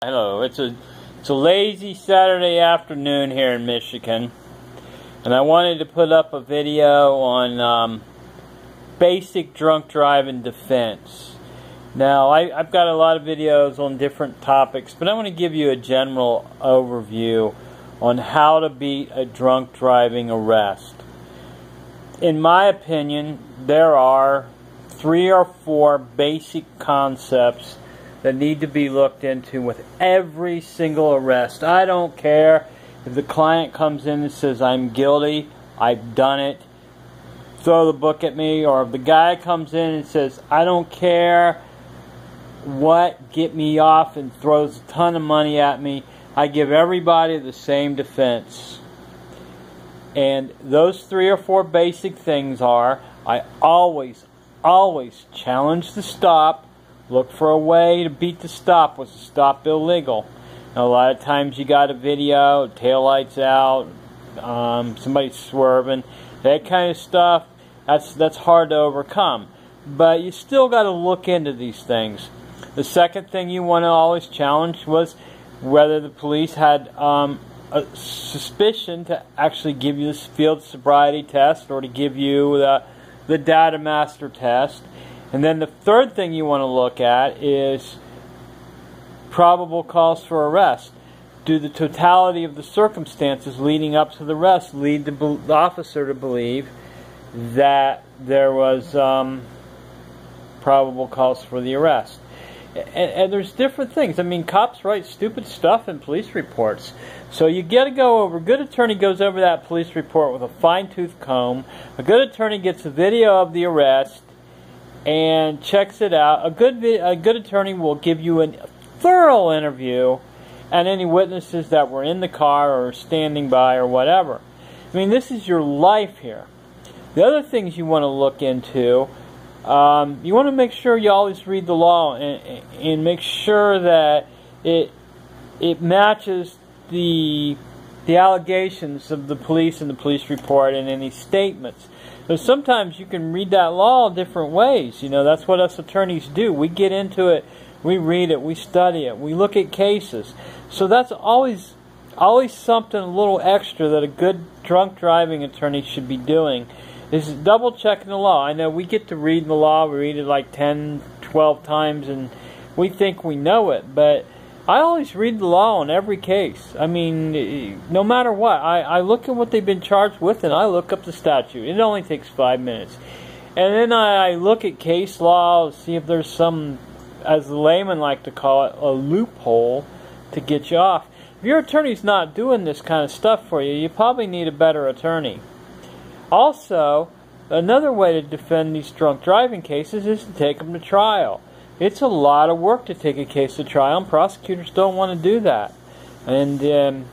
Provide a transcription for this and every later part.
Hello, it's a lazy Saturday afternoon here in Michigan, and I wanted to put up a video on basic drunk driving defense. Now, I've got a lot of videos on different topics, but I want to give you a general overview on how to beat a drunk driving arrest. In my opinion, there are 3 or 4 basic concepts that need to be looked into with every single arrest. I don't care if the client comes in and says, I'm guilty, I've done it, throw the book at me, or if the guy comes in and says, I don't care what, get me off, and throws a ton of money at me. I give everybody the same defense. And those 3 or 4 basic things are, I always challenge the stop. Look for a way to beat the stop. Was the stop illegal? Now, a lot of times you got a video, taillights out, somebody swerving, that kind of stuff. That's hard to overcome. But you still got to look into these things. The second thing you want to always challenge was whether the police had a suspicion to actually give you this field sobriety test or to give you the data master test. And then the third thing you want to look at is probable cause for arrest. Do the totality of the circumstances leading up to the arrest lead the officer to believe that there was probable cause for the arrest? And there's different things. I mean, cops write stupid stuff in police reports. So you got to go over, a good attorney goes over that police report with a fine-tooth comb. A good attorney gets a video of the arrest and checks it out. A good attorney will give you a thorough interview and any witnesses that were in the car or standing by or whatever. I mean, this is your life here. The other things you want to look into, you want to make sure you always read the law and make sure that it matches the allegations of the police in the police report and any statements. But sometimes you can read that law different ways. You know, that's what us attorneys do. We get into it, we read it, we study it, we look at cases. So that's always something a little extra that a good drunk driving attorney should be doing, is double checking the law. I know we get to read the law, we read it like 10, 12 times, and we think we know it, but I always read the law on every case. I mean, no matter what. I look at what they've been charged with and I look up the statute. It only takes 5 minutes. And then I look at case law, see if there's some, as the laymen like to call it, a loophole to get you off. If your attorney's not doing this kind of stuff for you, you probably need a better attorney. Also, another way to defend these drunk driving cases is to take them to trial. It's a lot of work to take a case to trial, and prosecutors don't want to do that. And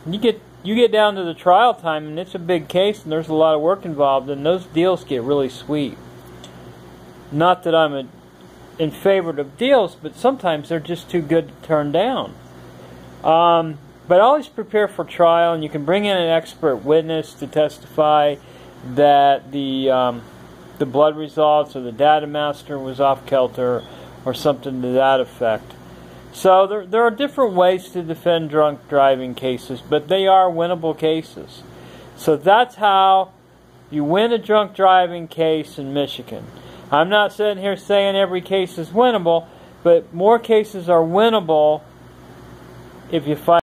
you get down to the trial time, and it's a big case, and there's a lot of work involved, and those deals get really sweet. Not that I'm in favor of deals, but sometimes they're just too good to turn down. But always prepare for trial, and you can bring in an expert witness to testify that the blood results or the data master was off kilter, or something to that effect. So there are different ways to defend drunk driving cases, but they are winnable cases. So that's how you win a drunk driving case in Michigan. I'm not sitting here saying every case is winnable, but more cases are winnable if you find